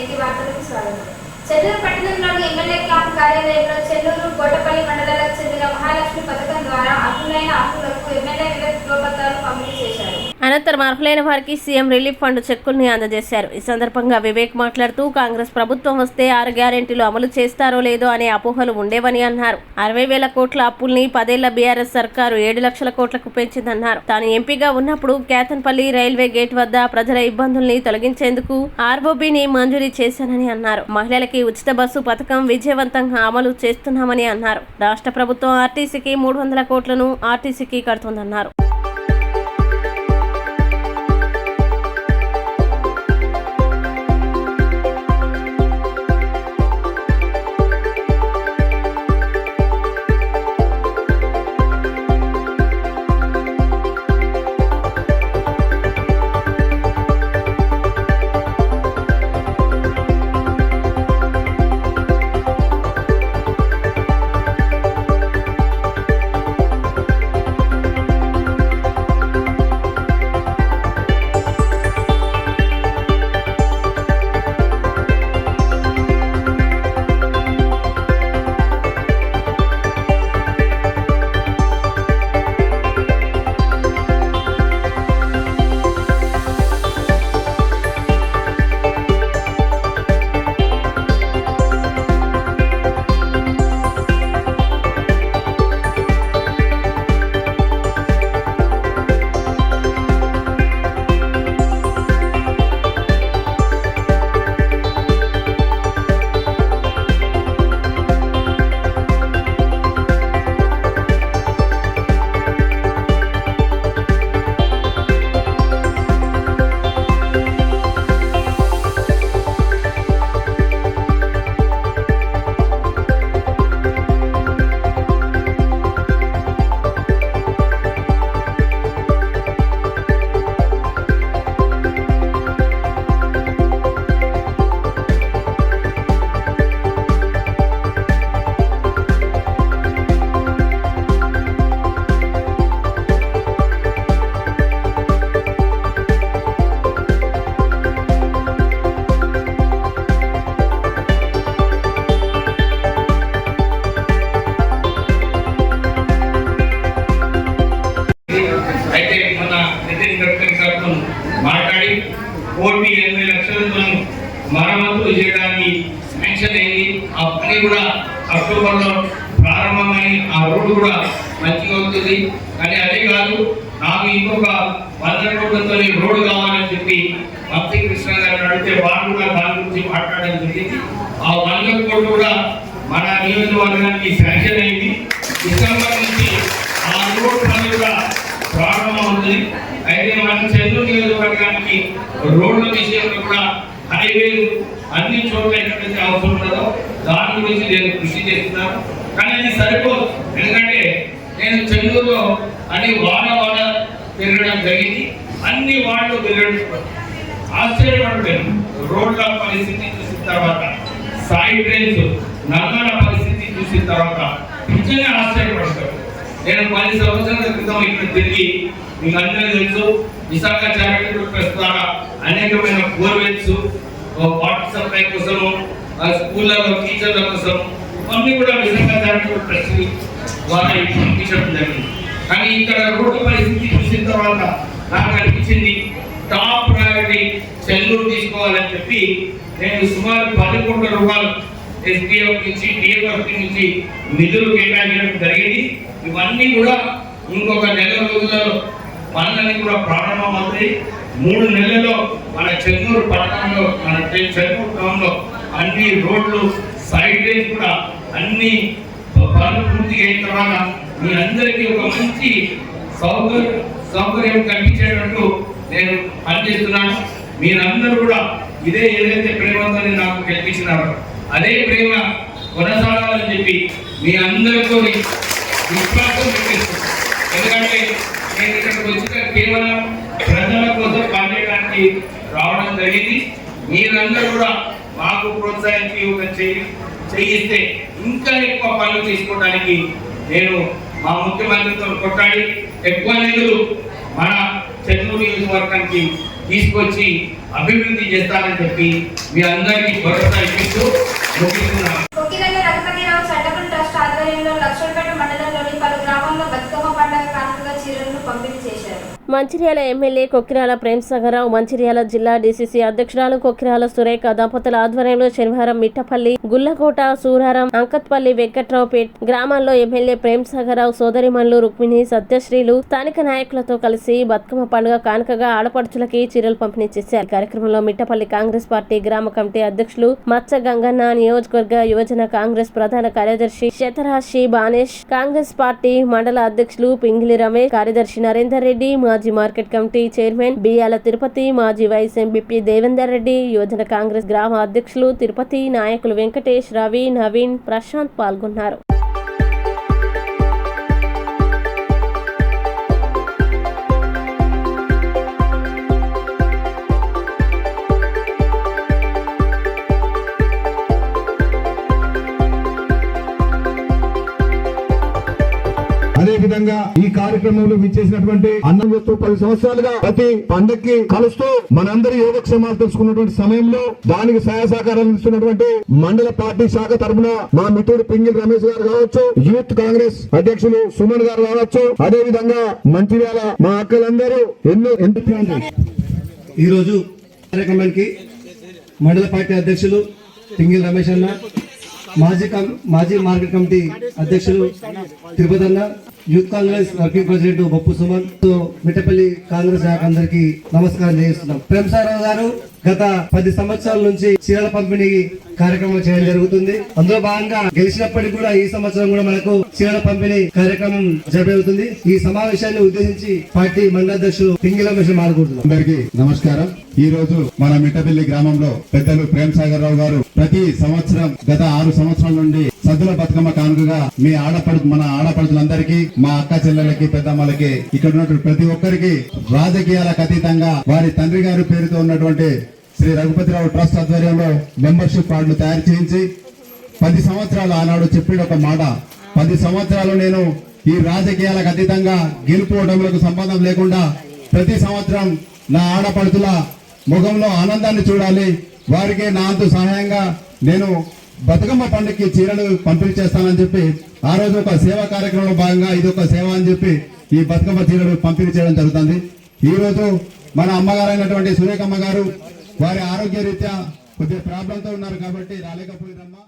నేటి వార్తలకు స్వాగతం. చెన్నూరు పట్టణంలోని ఎమ్మెల్యే క్యాంప్ కార్యాలయంలో చెన్నూరు కోటపల్లి మండలాలకు చెందిన మహాలక్ష్మి పథకం ద్వారా అర్హులైన అర్హులకు ఎమ్మెల్యే వివిధ గృహపత్రాలు పంపిణీ చేశారు. అనంతరం అర్హులైన వారికి సీఎం రిలీఫ్ ఫండ్ చెక్కుల్ని అందజేశారు. ఈ సందర్భంగా వివేక్ మాట్లాడుతూ కాంగ్రెస్ ప్రభుత్వం వస్తే 6 గ్యారెంటీలు అమలు చేస్తారో లేదో అనే అపోహలు ఉండేవని అన్నారు. 60,000 కోట్ల అప్పుల్ని 10 ఏళ్ల బీఆర్ఎస్ సర్కారు 7 లక్షల కోట్లకు పెంచిందన్నారు. తాను ఎంపీగా ఉన్నప్పుడు కేతన్పల్లి రైల్వే గేట్ వద్ద ప్రజల ఇబ్బందుల్ని తొలగించేందుకు ఆర్ఓబీని మంజూరీ చేశానని అన్నారు. మహిళలకి ఉచిత బస్సు పథకం విజయవంతంగా అమలు చేస్తున్నామని అన్నారు. రాష్ట్ర ప్రభుత్వం ఆర్టీసీకి 300 కోట్లను ఆర్టీసీకి కడుతుందన్నారు. మాట్లాడి 1,80 లక్షలతో మరమ్మతులు చేయడానికి శాంక్షన్ అయింది. ఆ పని కూడా అక్టోబర్లో ప్రారంభమై ఆ రోడ్డు కూడా మంచిగా అవుతుంది. కానీ అదే కాదు, నాకు ఇంకొక 100 కోట్లతో రోడ్డు కావాలని చెప్పి మంత్రి కృష్ణ గారిని అడిగితే వారు కూడా దాని గురించి మాట్లాడడం జరిగింది. ఆ 100 కోట్లు కూడా మన నియోజకవర్గానికి శాంక్షన్ అయింది. డిసెంబర్ నుంచి ఆ రోడ్డు పని కూడా ప్రారంభమవుతుంది. అయితే మన చెన్నూరు నియోజకవర్గానికి రోడ్ల విషయంలో కూడా హైవేలు అన్ని చోట్ల ఎక్కడైతే అవసరం ఉన్నదో దాని గురించి నేను కృషి చేస్తున్నాను. కానీ అది సరిపోదు. ఎందుకంటే నేను చెన్నూరులో అన్ని వాడ తిరగడం జరిగింది. అన్ని వార్డులు తిరగడం ఆశ్చర్యపడిపోయాను. రోడ్ల పరిస్థితి చూసిన తర్వాత, సైడ్ డ్రైన్స్ నల్లల పరిస్థితి చూసిన తర్వాత నిజంగా ఆశ్చర్యపడతాను. నేను 10 సంవత్సరాల క్రితం ఇక్కడ తిరిగి, మీకు అందరికీ తెలుసు, విశాఖ చారిటబుల్ ట్రస్ట్ ద్వారా అనేకమైన బోర్వెల్స్, వాటర్ సప్లై కోసము, స్కూళ్ళలో టీచర్ల కోసం అన్ని కూడా విశాఖ చారిటబుల్ ట్రస్ట్ ద్వారా పంపించడం జరిగింది. కానీ ఇక్కడ రోడ్డు పరిస్థితి చూసిన తర్వాత నాకు అనిపించింది టాప్ ప్రయారిటీ చెన్నూరు తీసుకోవాలని చెప్పి నేను సుమారు 10 కోట్ల రూపాయలు ఎస్డిఎఫ్ నుంచి డిఎఫ్ నుంచి నిధులు కేటాయించడం జరిగింది. ఇవన్నీ కూడా ఇంకొక నెల రోజులలో పనులన్నీ కూడా ప్రారంభమవుతాయి. 3 నెలల్లో మన చెన్నూరు పట్టణంలో, మన చెన్నూరు టౌన్లో అన్ని రోడ్లు, సైడ్ డ్రైన్స్ కూడా అన్ని పనులు పూర్తి అయిన తర్వాత మీ అందరికీ ఒక మంచి సౌకర్యం కల్పించేటట్టు నేను పనిచేస్తున్నాను. మీరందరూ కూడా ఇదే ఏదైతే ప్రేమతో నాకు కల్పించినారో అదే ప్రేమ కొనసాగాలని చెప్పి మీ అందరితో విశ్వాసం పెట్టేస్తున్నాను. ఎందుకంటే నేను ఇక్కడికి వచ్చిన కేవలం ప్రజల కోసం పనిచేయడానికి రావడం జరిగింది. మీరందరూ కూడా మాకు ప్రోత్సహించి ఒక చేయిస్తే ఇంకా ఎక్కువ పనులు తీసుకోవడానికి నేను మా ముఖ్యమంత్రితో కొట్టాడి ఎక్కువ నిధులు మన చెన్నూరు నియోజకవర్గానికి తీసుకొచ్చి అభివృద్ధి చేస్తానని చెప్పి మీ అందరికీ భరోసా ఇస్తూ ముగిస్తున్నాను. కొక్కిరెడ్డి రఘుపతిరావు చారిటబుల్ ట్రస్ట్ ఆధ్వర్యంలో లక్ష్మణపేట మండలంలోని పలు గ్రామాల్లో బతుకమ్మ పండుగ కానుకగా చీరలను పంపిణీ చేశారు. మంచిర్యాల ఎమ్మెల్యే కొక్కిరాల ప్రేమ్సాగరరావు, మంచిర్యాల జిల్లా డీసీసీ అధ్యక్షురాలు కొక్కిరాల సురేఖ దంపతుల ఆధ్వర్యంలో శనివారం మిట్టపల్లి, గుల్లకోట, సూరారం, అంకత్పల్లి, వెంకట్రావుపేట్ గ్రామాల్లో ఎమ్మెల్యే ప్రేమ్సాగరరావు సోదరిమణులు రుక్మిణి, సత్యశ్రీలు స్థానిక నాయకులతో కలిసి బతుకమ్మ పండుగ కానుకగా ఆడపడుచులకి చీరలు పంపిణీ చేశారు. కార్యక్రమంలో మిట్టపల్లి కాంగ్రెస్ పార్టీ గ్రామ కమిటీ అధ్యక్షులు మచ్చ గంగన్న, నియోజకవర్గ యువజన కాంగ్రెస్ ప్రధాన కార్యదర్శి శతరాశి బానేష్, కాంగ్రెస్ పార్టీ మండల అధ్యక్షులు పింగిలి రమేష్, కార్యదర్శి నరేందర్ రెడ్డి, మాజీ మార్కెట్ కమిటీ చైర్మన్ బియ్యాల తిరుపతి, మాజీ వైస్ ఎంపీ దేవేందర్ రెడ్డి, యువజన కాంగ్రెస్ గ్రామ అధ్యక్షులు తిరుపతి, నాయకులు వెంకటేష్, రవి, నవీన్, ప్రశాంత్ పాల్గొన్నారు. అదే విధంగా ఈ కార్యక్రమంలో విచ్చేసినటువంటి అన్నంతో 10 సంవత్సరాలుగా ప్రతి పండక్కి కలుస్తూ మనందరి యోగక్షేమాలు తెలుసుకున్నటువంటి సమయంలో దానికి సహాయ సహకారాలు ఇస్తున్నటువంటి మండల పార్టీ శాఖ తరఫున మా మిత్రుడు పింగిల్ రమేష్ గారు కావచ్చు, యూత్ కాంగ్రెస్ అధ్యక్షులు సుమన్ గారు కావచ్చు, అదే విధంగా మంచిర్యాల మా అక్కలందరూ ఈ రోజు కార్యక్రమానికి మండల పార్టీ అధ్యక్షులు పింగిల్ రమేష్ అన్న, మాజీ మార్కెట్ కమిటీ అధ్యక్షులు తిరుపతి అన్న, youth Congress working president Boppu Suman, Mittapalli Congress శాఖ అందరికి నమస్కారం చేస్తున్నాం. ప్రేమ్సాగరరావు గారు గత 10 సంవత్సరాల నుంచి చీరల పంపిణీ కార్యక్రమం చేయడం జరుగుతుంది. అందులో భాగంగా గెలిచినప్పటికీ కూడా ఈ సంవత్సరం కూడా మనకు చీరల పంపిణీ కార్యక్రమం జరుగుతుంది. ఈ సమావేశాన్ని ఉద్దేశించి పార్టీ మండల అధ్యక్షులు పింగిల్ రమేష్ మాట్లాడుతున్నాం. అందరికీ నమస్కారం. ఈ రోజు మన మిట్టపల్లి గ్రామంలో పెద్దలు ప్రేమ్సాగరరావు గారు ప్రతి సంవత్సరం గత 6 సంవత్సరాల నుండి సద్దుల బతుకమ్మ కానుకగా మన ఆడపడుచులందరికీ, మా అక్క చెల్లెలకి, పెద్దమ్మలకి, ఇక్కడ ఉన్నటువంటి ప్రతి ఒక్కరికి రాజకీయాలకు అతీతంగా వారి తండ్రి గారి పేరుతో ఉన్నటువంటి శ్రీ రఘుపతిరావు ట్రస్ట్ ఆధ్వర్యంలో మెంబర్షిప్ కార్డులు తయారు చేయించి 10 సంవత్సరాలు ఆనాడు చెప్పిన ఒక మాట, 10 సంవత్సరాలు నేను ఈ రాజకీయాలకు అతీతంగా గెలుపోవడంలకు సంబంధం లేకుండా ప్రతి సంవత్సరం నా ఆడపడుచుల ముఖంలో ఆనందాన్ని చూడాలి, వారికి నా అంతు సహాయంగా నేను బతుకమ్మ పండుగకి చీరలు పంపిణీ చేస్తానని చెప్పి ఆ రోజు ఒక సేవా కార్యక్రమంలో భాగంగా ఇది ఒక సేవ అని చెప్పి ఈ బతుకమ్మ చీరలు పంపిణీ చేయడం జరుగుతుంది. ఈ రోజు మన అమ్మగారైనటువంటి సురేఖమ్మ గారు వారి ఆరోగ్య రీత్యా కొద్దిగా ప్రాబ్లంతో ఉన్నారు కాబట్టి రాలేకపోయిందమ్మా.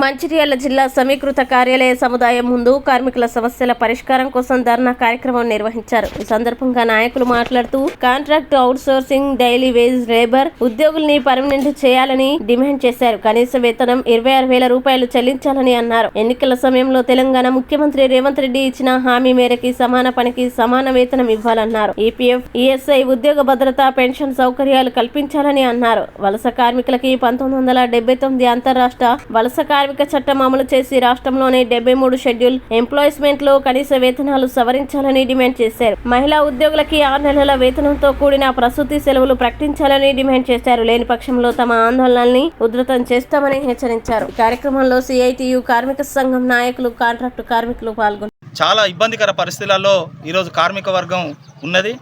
మంచిర్యాల జిల్లా సమీకృత కార్యాలయ సముదాయం ముందు కార్మికుల సమస్యల పరిష్కారం కోసం ధర్నా కార్యక్రమం నిర్వహించారు. ఈ సందర్భంగా నాయకులు మాట్లాడుతూ contract outsourcing, daily wage labour ఉద్యోగుల్ని పర్మనెంట్ చేయాలని డిమాండ్ చేశారు. కనీస వేతనం 26,000 రూపాయలు చెల్లించాలని అన్నారు. ఎన్నికల సమయంలో తెలంగాణ ముఖ్యమంత్రి రేవంత్ రెడ్డి ఇచ్చిన హామీ మేరకి సమాన పనికి సమాన వేతనం ఇవ్వాలన్నారు. ఈపీఎఫ్, ఈఎస్ఐ, ఉద్యోగ భద్రత, పెన్షన్ సౌకర్యాలు కల్పించాలని అన్నారు. వలస కార్మికులకి 1979 అంతర్రాష్ట్ర వలస కార్మిక చట్టం అమలు చేసి రాష్ట్రంలోని 73 షెడ్యూల్ ఎంప్లాయ్మెంట్ లో కనీస వేతనాలు సవరించాలని డిమాండ్ చేశారు. మహిళా ఉద్యోగులకి 6 నెలల వేతనంతో కూడిన ప్రసూతి సెలవులు ప్రకటించాలని డిమాండ్ చేశారు. లేని పక్షంలో తమ ఆందోళనల్ని ఉధృతం చేస్తామని హెచ్చరించారు. కార్యక్రమంలో సిఐటియు కార్మిక సంఘం నాయకులు, కాంట్రాక్టు కార్మికులు పాల్గొన్నారు. చాలా ఇబ్బందికర పరిస్థితులలో ఈరోజు కార్మిక వర్గం ఉన్నది.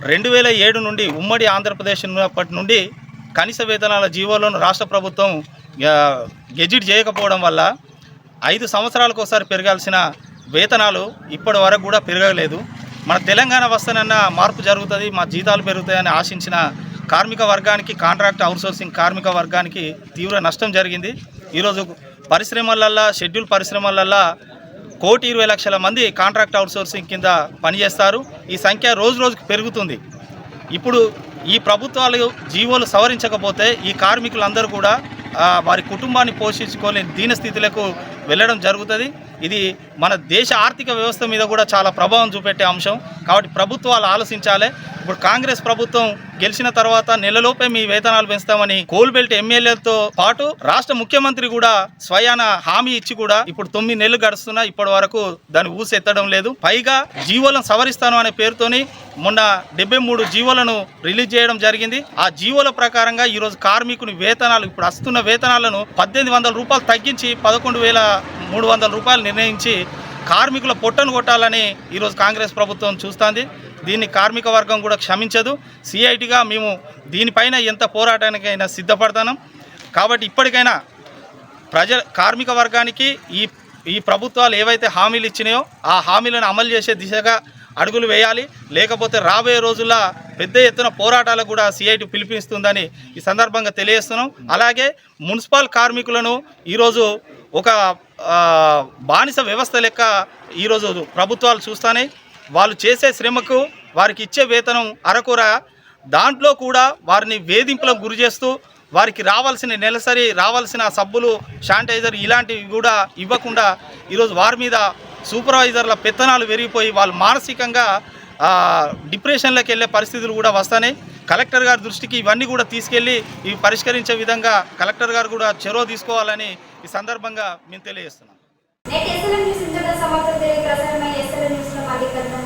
2007 నుండి ఉమ్మడి ఆంధ్రప్రదేశ్ ఉన్నప్పటి నుండి కనీస వేతనాల జీవోలను రాష్ట్ర ప్రభుత్వం గెజిట్ చేయకపోవడం వల్ల 5 సంవత్సరాలకు ఒకసారి పెరగాల్సిన వేతనాలు ఇప్పటి వరకు కూడా పెరగలేదు. మన తెలంగాణ వస్తేనన్న మార్పు జరుగుతుంది, మా జీతాలు పెరుగుతాయని ఆశించిన కార్మిక వర్గానికి, కాంట్రాక్ట్ అవుట్సోర్సింగ్ కార్మిక వర్గానికి తీవ్ర నష్టం జరిగింది. ఈరోజు పరిశ్రమలల్లో, షెడ్యూల్ పరిశ్రమలల్లో 1,20,00,000 మంది కాంట్రాక్ట్ అవుట్సోర్సింగ్ కింద పనిచేస్తారు. ఈ సంఖ్య రోజు రోజుకు పెరుగుతుంది. ఇప్పుడు ఈ ప్రభుత్వాలు జీవోలు సవరించకపోతే ఈ కార్మికులందరూ కూడా వారి కుటుంబాన్ని పోషించుకోలేని దీనస్థితులకు వెళ్ళడం జరుగుతుంది. ఇది మన దేశ ఆర్థిక వ్యవస్థ మీద కూడా చాలా ప్రభావం చూపెట్టే అంశం. కాబట్టి ప్రభుత్వాలు ఆలోచించాలి. ఇప్పుడు కాంగ్రెస్ ప్రభుత్వం గెలిచిన తర్వాత నెలలోపే మీ వేతనాలు పెంచుతామని కోల్బెల్ట్ ఎమ్మెల్యేలతో పాటు రాష్ట్ర ముఖ్యమంత్రి కూడా స్వయాన హామీ ఇచ్చి కూడా ఇప్పుడు 9 నెలలు గడుస్తున్నా ఇప్పటి వరకు దాన్ని ఊసెత్తడం లేదు. పైగా జీవోలను సవరిస్తాను అనే పేరుతోని మొన్న 73 జీవోలను రిలీజ్ చేయడం జరిగింది. ఆ జీవోల ప్రకారంగా ఈరోజు కార్మికుని వేతనాలు ఇప్పుడు వస్తున్న వేతనాలను 1,800 రూపాయలు తగ్గించి 11,300 రూపాయలు నిర్ణయించి కార్మికుల పొట్టను కొట్టాలని ఈరోజు కాంగ్రెస్ ప్రభుత్వం చూస్తుంది. దీన్ని కార్మిక వర్గం కూడా క్షమించదు. సిఐటిగా మేము దీనిపైన ఎంత పోరాటానికైనా సిద్ధపడతాం. కాబట్టి ఇప్పటికైనా కార్మిక వర్గానికి ఈ ప్రభుత్వాలు ఏవైతే హామీలు ఇచ్చినాయో ఆ హామీలను అమలు చేసే దిశగా అడుగులు వేయాలి. లేకపోతే రాబోయే రోజుల్లో పెద్ద ఎత్తున పోరాటాలకు కూడా సిఐటి పిలుపునిస్తుందని ఈ సందర్భంగా తెలియజేస్తున్నాం. అలాగే మున్సిపల్ కార్మికులను ఈరోజు ఒక బానిస వ్యవస్థ లెక్క ఈరోజు ప్రభుత్వాలు చూస్తానే. వాళ్ళు చేసే శ్రమకు వారికి ఇచ్చే వేతనం అరకొర, దాంట్లో కూడా వారిని వేధింపులకు గురి చేస్తూ వారికి నెలసరి రావాల్సిన సబ్బులు, శానిటైజర్ ఇలాంటివి కూడా ఇవ్వకుండా ఈరోజు వారి మీద సూపర్వైజర్ల పెత్తనాలు పెరిగిపోయి వాళ్ళు మానసికంగా డిప్రెషన్లోకి వెళ్ళే పరిస్థితులు కూడా వస్తాయి. కలెక్టర్ గారి దృష్టికి ఇవన్నీ కూడా తీసుకెళ్ళి ఇవి పరిష్కరించే విధంగా కలెక్టర్ గారు కూడా చొరవ తీసుకోవాలని ఈ సందర్భంగా మేము తెలియజేస్తున్నాం. నేటి ఎస్ఎల్ఎం న్యూస్ ఇంతటితో సమాప్తం. ప్రసారమైన ఎస్ఎల్ఎం న్యూస్లో మళ్ళీ కలుద్దాం.